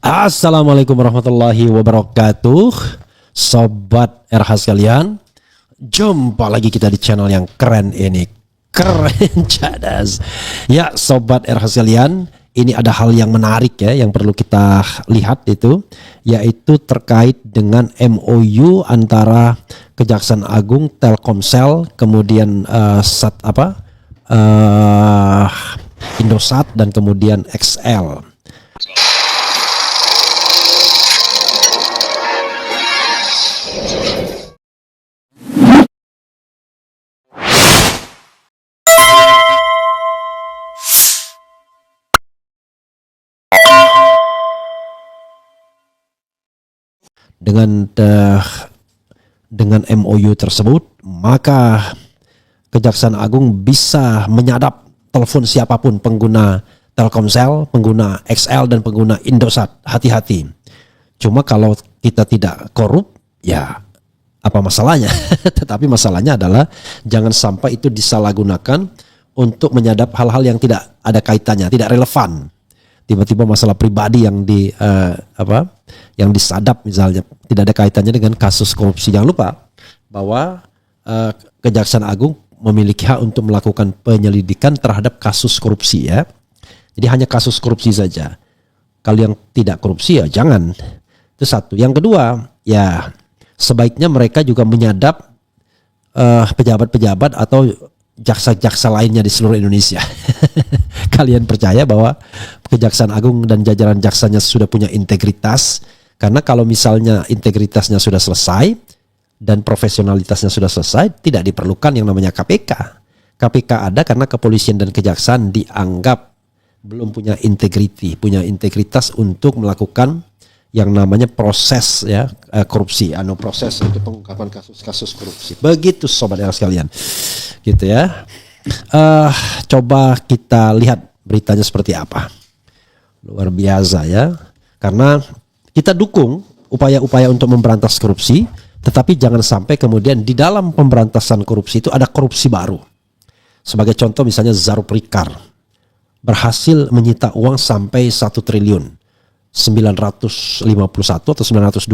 Assalamualaikum warahmatullahi wabarakatuh. Sobat RH sekalian, jumpa lagi kita di channel yang keren ini. Keren cadas. Ya Sobat RH sekalian, ini ada hal yang menarik ya yang perlu kita lihat itu, yaitu terkait dengan MOU antara Kejaksaan Agung, Telkomsel, kemudian Indosat dan kemudian XL. Dengan MOU tersebut, maka Kejaksaan Agung bisa menyadap telepon siapapun pengguna Telkomsel, pengguna XL dan pengguna Indosat. Hati-hati. Cuma kalau kita tidak korup, ya apa masalahnya? Tetapi masalahnya adalah jangan sampai itu disalahgunakan untuk menyadap hal-hal yang tidak ada kaitannya, tidak relevan. Tiba-tiba masalah pribadi yang yang disadap misalnya tidak ada kaitannya dengan kasus korupsi. Jangan lupa bahwa Kejaksaan Agung memiliki hak untuk melakukan penyelidikan terhadap kasus korupsi ya. Jadi hanya kasus korupsi saja. Kalau yang tidak korupsi ya jangan. Itu satu. Yang kedua, ya sebaiknya mereka juga menyadap pejabat-pejabat atau jaksa-jaksa lainnya di seluruh Indonesia. Kalian percaya bahwa Kejaksaan Agung dan jajaran jaksanya sudah punya integritas? Karena kalau misalnya integritasnya sudah selesai dan profesionalitasnya sudah selesai, tidak diperlukan yang namanya KPK. KPK ada karena kepolisian dan kejaksaan dianggap belum punya integritas untuk melakukan yang namanya proses ya korupsi, proses untuk pengungkapan kasus-kasus korupsi. Begitu sobat yang sekalian, gitu ya. Coba kita lihat beritanya seperti apa. Luar biasa ya, karena kita dukung upaya-upaya untuk memberantas korupsi, tetapi jangan sampai kemudian di dalam pemberantasan korupsi itu ada korupsi baru. Sebagai contoh misalnya Zarup Rikar berhasil menyita uang sampai 1 triliun 951 atau 920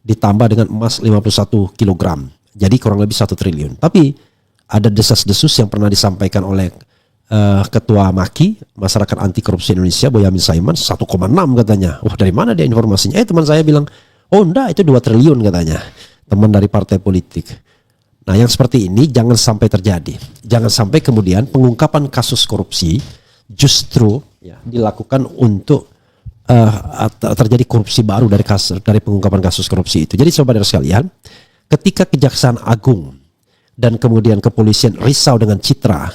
ditambah dengan emas 51 kilogram. Jadi kurang lebih 1 triliun. Tapi ada desas-desus yang pernah disampaikan oleh Ketua MAKI, Masyarakat Anti Korupsi Indonesia, Boyamin Saiman, 1,6 katanya. Wah, dari mana dia informasinya? Teman saya bilang, oh enggak, itu 2 triliun katanya. Teman dari partai politik. Nah, yang seperti ini jangan sampai terjadi. Jangan sampai kemudian pengungkapan kasus korupsi justru ya, dilakukan untuk terjadi korupsi baru dari pengungkapan kasus korupsi itu. Jadi saudara sekalian, ketika Kejaksaan Agung dan kemudian kepolisian risau dengan citra,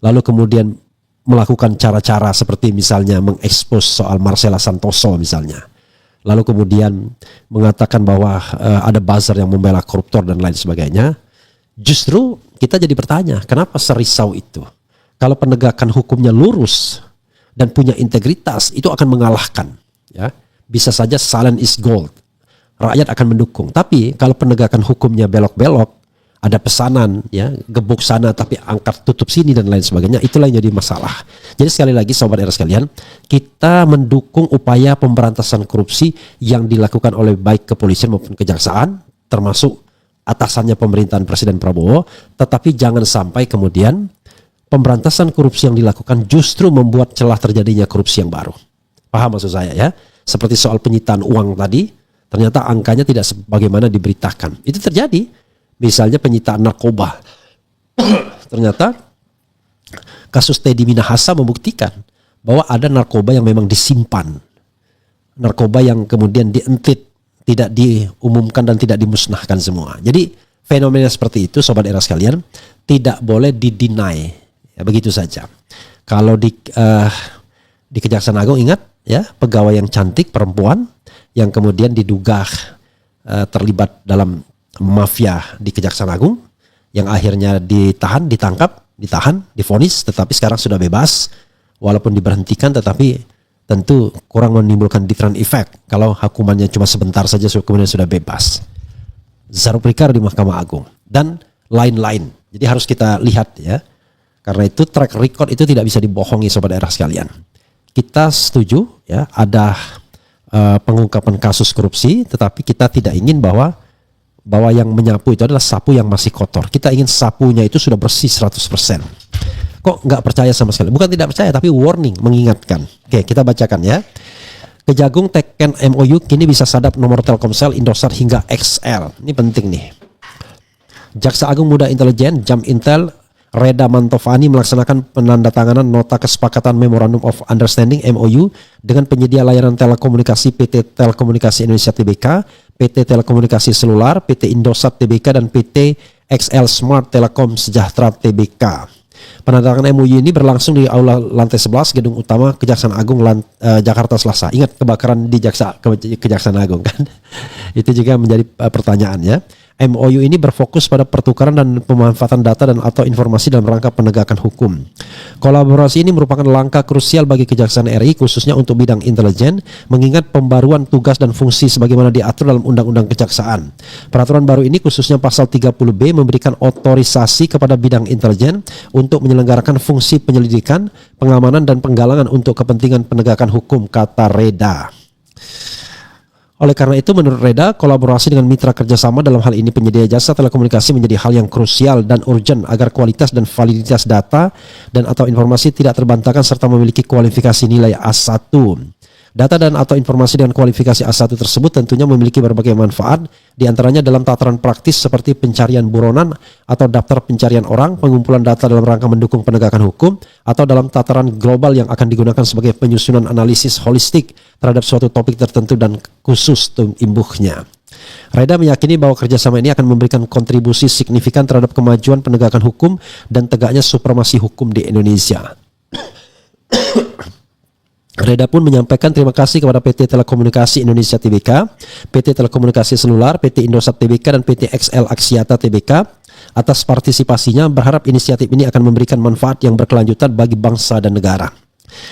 lalu kemudian melakukan cara-cara seperti misalnya mengekspos soal Marcella Santoso misalnya, lalu kemudian mengatakan bahwa ada buzzer yang membela koruptor dan lain sebagainya, justru kita jadi bertanya, kenapa serisau itu? Kalau penegakan hukumnya lurus dan punya integritas, itu akan mengalahkan ya. Bisa saja silent is gold, rakyat akan mendukung. Tapi kalau penegakan hukumnya belok-belok, ada pesanan ya, gebuk sana tapi angkat tutup sini dan lain sebagainya, itulah yang jadi masalah. Jadi sekali lagi sobat era sekalian, kita mendukung upaya pemberantasan korupsi yang dilakukan oleh baik kepolisian maupun kejaksaan, termasuk atasannya pemerintahan Presiden Prabowo. Tetapi jangan sampai kemudian pemberantasan korupsi yang dilakukan justru membuat celah terjadinya korupsi yang baru. Paham maksud saya ya? Seperti soal penyitaan uang tadi, ternyata angkanya tidak sebagaimana diberitakan. Itu terjadi. Misalnya penyitaan narkoba. Ternyata kasus Teddy Minahasa membuktikan bahwa ada narkoba yang memang disimpan. Narkoba yang kemudian dientit, tidak diumumkan dan tidak dimusnahkan semua. Jadi fenomena seperti itu sobat era sekalian tidak boleh dideny. Ya, begitu saja. Kalau di Kejaksaan Agung ingat ya, pegawai yang cantik perempuan yang kemudian diduga terlibat dalam mafia di Kejaksaan Agung, yang akhirnya ditangkap, divonis, tetapi sekarang sudah bebas walaupun diberhentikan, tetapi tentu kurang menimbulkan deterrent effect kalau hukumannya cuma sebentar saja kemudian sudah bebas. Zarup Rikar di Mahkamah Agung dan lain-lain. Jadi harus kita lihat ya. Karena itu track record itu tidak bisa dibohongi sobat daerah sekalian. Kita setuju ya, ada pengungkapan kasus korupsi, tetapi kita tidak ingin bahwa yang menyapu itu adalah sapu yang masih kotor. Kita ingin sapunya itu sudah bersih 100%. Kok nggak percaya sama sekali? Bukan tidak percaya, tapi warning, mengingatkan. Oke, kita bacakan ya. Kejagung teken MOU kini bisa sadap nomor Telkomsel, Indosat hingga XL. Ini penting nih. Jaksa Agung Muda Intelijen Jam Intel Reda Mantovani melaksanakan penandatanganan nota kesepakatan Memorandum of Understanding MOU dengan penyedia layanan telekomunikasi PT Telekomunikasi Indonesia Tbk, PT Telekomunikasi Selular, PT Indosat Tbk, dan PT XL Smart Telekom Sejahtera Tbk. Penandatanganan MOU ini berlangsung di Aula Lantai 11 Gedung Utama Kejaksaan Agung Jakarta Selasa. Ingat kebakaran di Kejaksaan Agung kan? Itu juga menjadi pertanyaan ya. MOU ini berfokus pada pertukaran dan pemanfaatan data dan atau informasi dalam rangka penegakan hukum. Kolaborasi ini merupakan langkah krusial bagi Kejaksaan RI khususnya untuk bidang intelijen, mengingat pembaruan tugas dan fungsi sebagaimana diatur dalam Undang-Undang Kejaksaan. Peraturan baru ini khususnya pasal 30B memberikan otorisasi kepada bidang intelijen untuk menyelenggarakan fungsi penyelidikan, pengamanan dan penggalangan untuk kepentingan penegakan hukum, kata Reda. Oleh karena itu, menurut Reda, kolaborasi dengan mitra kerjasama dalam hal ini penyedia jasa telekomunikasi menjadi hal yang krusial dan urgent agar kualitas dan validitas data dan atau informasi tidak terbantahkan serta memiliki kualifikasi nilai A1. Data dan atau informasi dengan kualifikasi A1 tersebut tentunya memiliki berbagai manfaat, diantaranya dalam tataran praktis seperti pencarian buronan atau daftar pencarian orang, pengumpulan data dalam rangka mendukung penegakan hukum, atau dalam tataran global yang akan digunakan sebagai penyusunan analisis holistik terhadap suatu topik tertentu dan khusus imbuhnya. Reda meyakini bahwa kerjasama ini akan memberikan kontribusi signifikan terhadap kemajuan penegakan hukum dan tegaknya supremasi hukum di Indonesia. Reda pun menyampaikan terima kasih kepada PT Telekomunikasi Indonesia Tbk, PT Telekomunikasi Selular, PT Indosat Tbk, dan PT XL Axiata Tbk atas partisipasinya, berharap inisiatif ini akan memberikan manfaat yang berkelanjutan bagi bangsa dan negara.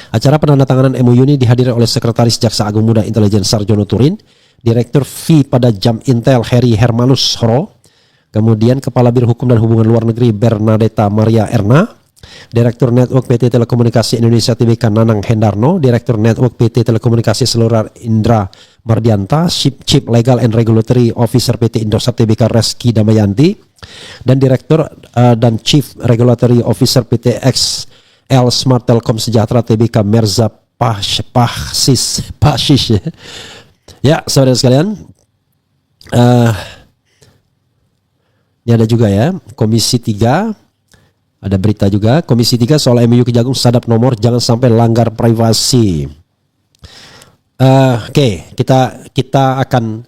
Acara penandatanganan MOU ini dihadiri oleh Sekretaris Jaksa Agung Muda Intelijen Sarjono Turin, Direktur V pada Jam Intel Heri Hermanus Horo, kemudian Kepala Biro Hukum dan Hubungan Luar Negeri Bernadetta Maria Erna, Direktur Network PT Telekomunikasi Indonesia Tbk Nanang Hendarno, Direktur Network PT Telekomunikasi Seluler Indra Mardianta, Chief Legal and Regulatory Officer PT Indosat Tbk Reski Damayanti, dan Direktur dan Chief Regulatory Officer PT XL Smart Telekom Sejahtera Tbk Merza Pahsis. Ya, saudara sekalian, ini ada juga ya, Komisi 3. Ada berita juga, Komisi 3 soal MOU Kejagung sadap nomor jangan sampai langgar privasi. Oke, kita akan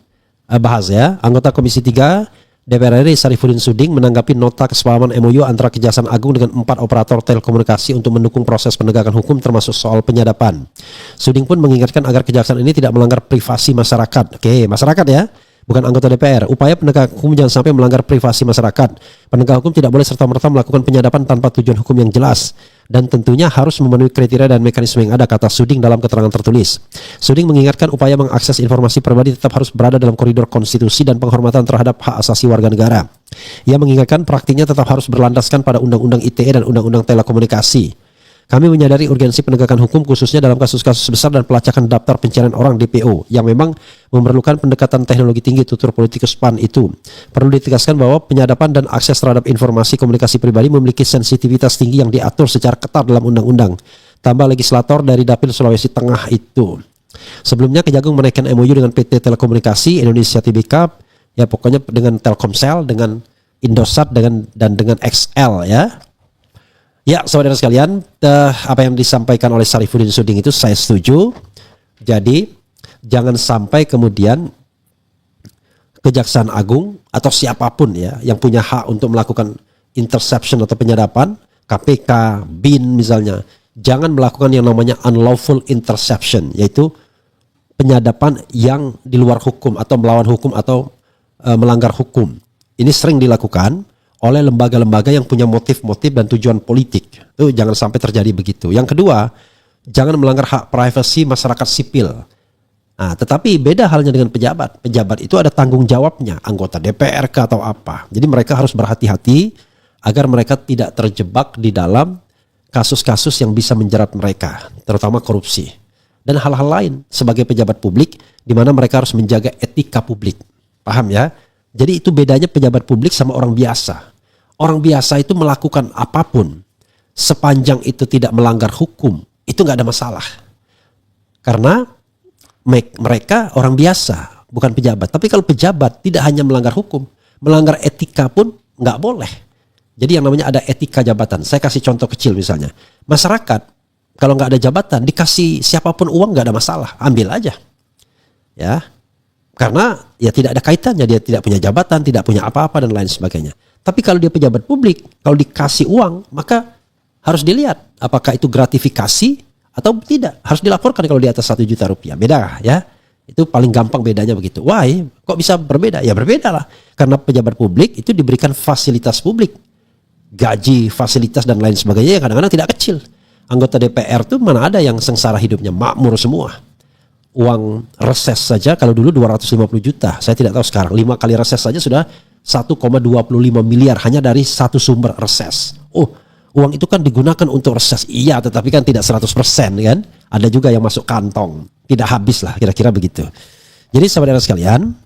bahas ya. Anggota Komisi 3 DPR RI Sarifudin Suding menanggapi nota kesepahaman MOU antara Kejaksaan Agung dengan 4 operator telekomunikasi untuk mendukung proses penegakan hukum termasuk soal penyadapan. Suding pun mengingatkan agar Kejaksaan ini tidak melanggar privasi masyarakat. Oke, masyarakat ya, bukan anggota DPR. Upaya penegak hukum jangan sampai melanggar privasi masyarakat. Penegak hukum tidak boleh serta-merta melakukan penyadapan tanpa tujuan hukum yang jelas, dan tentunya harus memenuhi kriteria dan mekanisme yang ada, kata Suding dalam keterangan tertulis. Suding mengingatkan upaya mengakses informasi pribadi tetap harus berada dalam koridor konstitusi dan penghormatan terhadap hak asasi warga negara. Ia mengingatkan praktiknya tetap harus berlandaskan pada Undang-Undang ITE dan Undang-Undang Telekomunikasi. Kami menyadari urgensi penegakan hukum khususnya dalam kasus-kasus besar dan pelacakan daftar pencarian orang DPO yang memang memerlukan pendekatan teknologi tinggi, tutur politikus PAN itu. Perlu ditegaskan bahwa penyadapan dan akses terhadap informasi komunikasi pribadi memiliki sensitivitas tinggi yang diatur secara ketat dalam undang-undang. Tambah legislator dari Dapil Sulawesi Tengah itu. Sebelumnya Kejagung menaikkan MOU dengan PT Telekomunikasi Indonesia Tbk, ya pokoknya dengan Telkomsel, dengan Indosat, dan dengan XL ya. Ya, saudara sekalian, apa yang disampaikan oleh Sarifudin Suding itu saya setuju. Jadi, jangan sampai kemudian Kejaksaan Agung atau siapapun ya yang punya hak untuk melakukan interception atau penyadapan, KPK, BIN misalnya, jangan melakukan yang namanya unlawful interception, yaitu penyadapan yang di luar hukum atau melawan hukum atau melanggar hukum. Ini sering dilakukan oleh lembaga-lembaga yang punya motif-motif dan tujuan politik. Itu jangan sampai terjadi begitu. Yang kedua, jangan melanggar hak privasi masyarakat sipil. Nah, tetapi beda halnya dengan pejabat. Pejabat itu ada tanggung jawabnya, anggota DPR atau apa. Jadi mereka harus berhati-hati agar mereka tidak terjebak di dalam kasus-kasus yang bisa menjerat mereka, terutama korupsi. dan hal-hal lain sebagai pejabat publik di mana mereka harus menjaga etika publik. Paham ya? Jadi itu bedanya pejabat publik sama orang biasa. Orang biasa itu melakukan apapun sepanjang itu tidak melanggar hukum, itu nggak ada masalah. Karena mereka orang biasa, bukan pejabat. Tapi kalau pejabat tidak hanya melanggar hukum, melanggar etika pun nggak boleh. Jadi yang namanya ada etika jabatan. Saya kasih contoh kecil misalnya. Masyarakat kalau nggak ada jabatan dikasih siapapun uang nggak ada masalah, ambil aja. Ya, karena ya tidak ada kaitannya, dia tidak punya jabatan, tidak punya apa-apa dan lain sebagainya. Tapi kalau dia pejabat publik, kalau dikasih uang maka harus dilihat apakah itu gratifikasi atau tidak. Harus dilaporkan kalau di atas 1 juta rupiah. Beda ya. Itu paling gampang bedanya begitu. Why? Kok bisa berbeda? Ya berbeda lah. Karena pejabat publik itu diberikan fasilitas publik. Gaji, fasilitas dan lain sebagainya yang kadang-kadang tidak kecil. Anggota DPR tuh mana ada yang sengsara hidupnya, makmur semua. Uang reses saja kalau dulu 250 juta. Saya tidak tahu sekarang. 5 kali reses saja sudah 1,25 miliar hanya dari satu sumber reses. Oh, uang itu kan digunakan untuk reses. Iya, tetapi kan tidak 100% kan. Ada juga yang masuk kantong. Tidak habis lah, kira-kira begitu. Jadi saudara sekalian,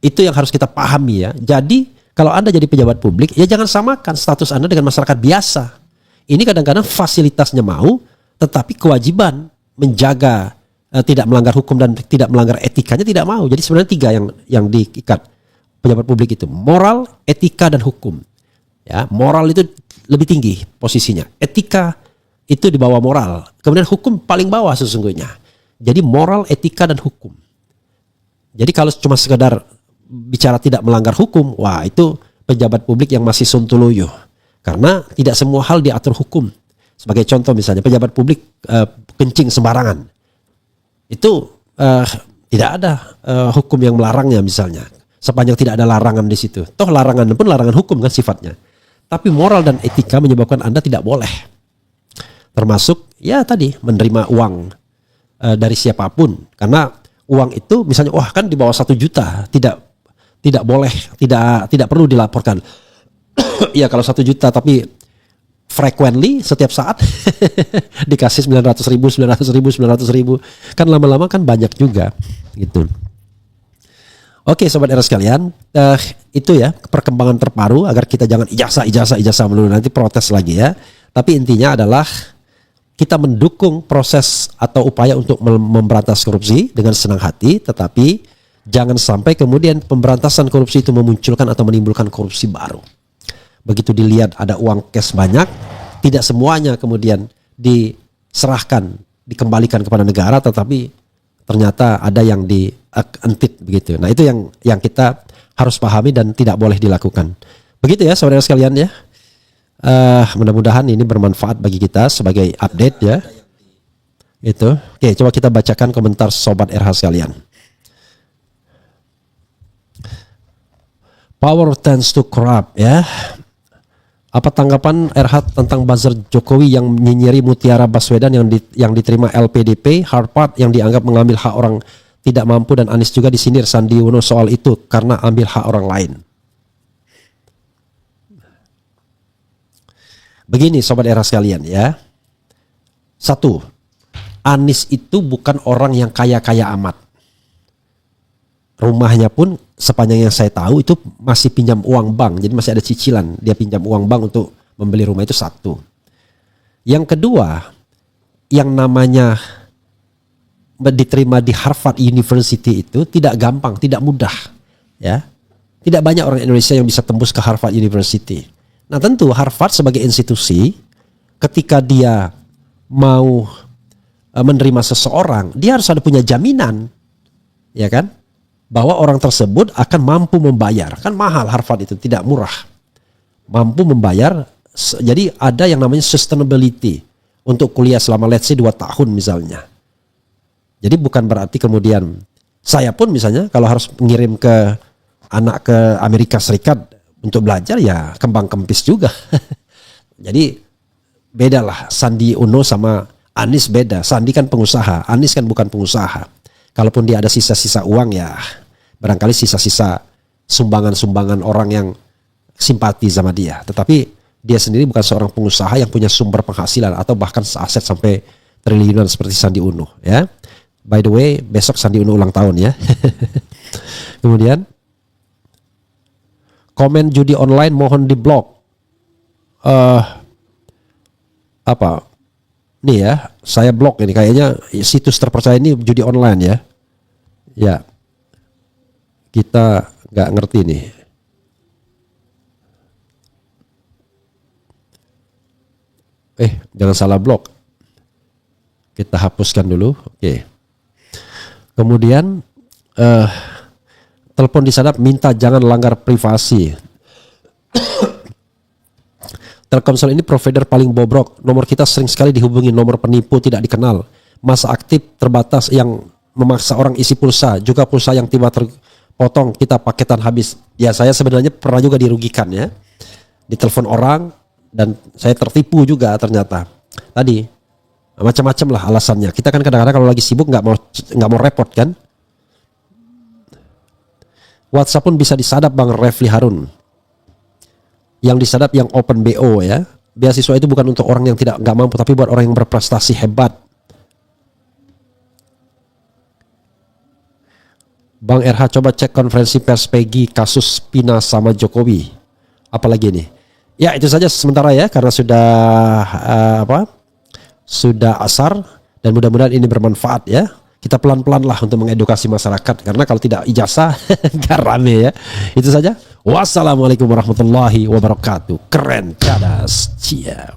itu yang harus kita pahami ya. Jadi kalau Anda jadi pejabat publik, ya jangan samakan status Anda dengan masyarakat biasa. Ini kadang-kadang fasilitasnya mau, tetapi kewajiban menjaga tidak melanggar hukum dan tidak melanggar etikanya tidak mau. Jadi sebenarnya 3 yang diikat pejabat publik itu: moral, etika dan hukum. Ya, moral itu lebih tinggi posisinya. Etika itu di bawah moral. Kemudian hukum paling bawah sesungguhnya. Jadi moral, etika dan hukum. Jadi kalau cuma sekedar bicara tidak melanggar hukum, wah itu pejabat publik yang masih sontoloyo. Karena tidak semua hal diatur hukum. Sebagai contoh misalnya pejabat publik kencing sembarangan. Itu tidak ada hukum yang melarangnya misalnya. Sepanjang tidak ada larangan di situ. Toh larangan pun larangan hukum kan sifatnya. Tapi moral dan etika menyebabkan Anda tidak boleh. Termasuk ya tadi menerima uang dari siapapun. Karena uang itu misalnya wah kan di bawah 1 juta tidak boleh, tidak perlu dilaporkan. Ya kalau 1 juta tapi frequently setiap saat dikasih 900 ribu kan lama-lama kan banyak juga gitu. Oke sobat era sekalian, itu ya perkembangan terbaru agar kita jangan ijazah melulu, nanti protes lagi ya. Tapi intinya adalah kita mendukung proses atau upaya untuk memberantas korupsi dengan senang hati, tetapi jangan sampai kemudian pemberantasan korupsi itu memunculkan atau menimbulkan korupsi baru. Begitu dilihat ada uang cash banyak, tidak semuanya kemudian diserahkan, dikembalikan kepada negara, tetapi ternyata ada yang dientit begitu. Nah itu yang kita harus pahami dan tidak boleh dilakukan. Begitu ya saudara sekalian ya. Mudah-mudahan ini bermanfaat bagi kita sebagai update ya. Itu. Oke, coba kita bacakan komentar sobat RH sekalian. Power tends to corrupt ya. Apa tanggapan RH tentang buzzer Jokowi yang nyinyiri Mutiara Baswedan yang diterima LPDP, Harvard yang dianggap mengambil hak orang tidak mampu, dan Anies juga disindir Sandi Uno soal itu karena ambil hak orang lain. Begini sobat era sekalian ya. 1. Anies itu bukan orang yang kaya-kaya amat. Rumahnya pun sepanjang yang saya tahu itu masih pinjam uang bank. Jadi masih ada cicilan. Dia pinjam uang bank untuk membeli rumah, itu 1. Yang kedua, yang namanya diterima di Harvard University itu tidak gampang, tidak mudah. Ya, tidak banyak orang Indonesia yang bisa tembus ke Harvard University. Nah tentu Harvard sebagai institusi, ketika dia mau menerima seseorang, dia harus ada punya jaminan, ya kan? Bahwa orang tersebut akan mampu membayar. Kan mahal Harvard itu, tidak murah. Mampu membayar, jadi ada yang namanya sustainability untuk kuliah selama let's say 2 tahun misalnya. Jadi bukan berarti kemudian saya pun misalnya kalau harus mengirim ke anak ke Amerika Serikat untuk belajar ya kembang kempis juga. Jadi bedalah Sandi Uno sama Anies beda. Sandi kan pengusaha, Anies kan bukan pengusaha. Kalaupun dia ada sisa-sisa uang ya barangkali sisa-sisa sumbangan-sumbangan orang yang simpati sama dia. Tetapi dia sendiri bukan seorang pengusaha yang punya sumber penghasilan atau bahkan aset sampai triliunan seperti Sandi Uno ya. By the way, besok Sandi Uno ulang tahun ya. Kemudian komen judi online mohon diblok. Apa? Nih ya, saya blok ini kayaknya situs terpercaya ini judi online ya. Ya. Kita nggak ngerti nih. Jangan salah blok. Kita hapuskan dulu. Oke. Kemudian telepon disadap minta jangan langgar privasi. Telkomsel ini provider paling bobrok. Nomor kita sering sekali dihubungi nomor penipu tidak dikenal. Masa aktif terbatas yang memaksa orang isi pulsa. Juga pulsa yang tiba terpotong kita paketan habis. Ya saya sebenarnya pernah juga dirugikan ya. Ditelepon orang dan saya tertipu juga ternyata. Tadi macam-macam lah alasannya. Kita kan kadang-kadang kalau lagi sibuk nggak mau repot kan. WhatsApp pun bisa disadap Bang Refli Harun. Yang disadap yang open BO ya. Beasiswa itu bukan untuk orang yang nggak mampu, tapi buat orang yang berprestasi hebat. Bang RH coba cek konferensi pers Peggy kasus Pina sama Jokowi. Apalagi nih? Ya itu saja sementara ya, karena sudah asar dan mudah-mudahan ini bermanfaat ya. Kita pelan-pelan lah untuk mengedukasi masyarakat, karena kalau tidak ijazah gak rame ya. Itu saja. Wassalamualaikum warahmatullahi wabarakatuh. Keren, cadas, cia.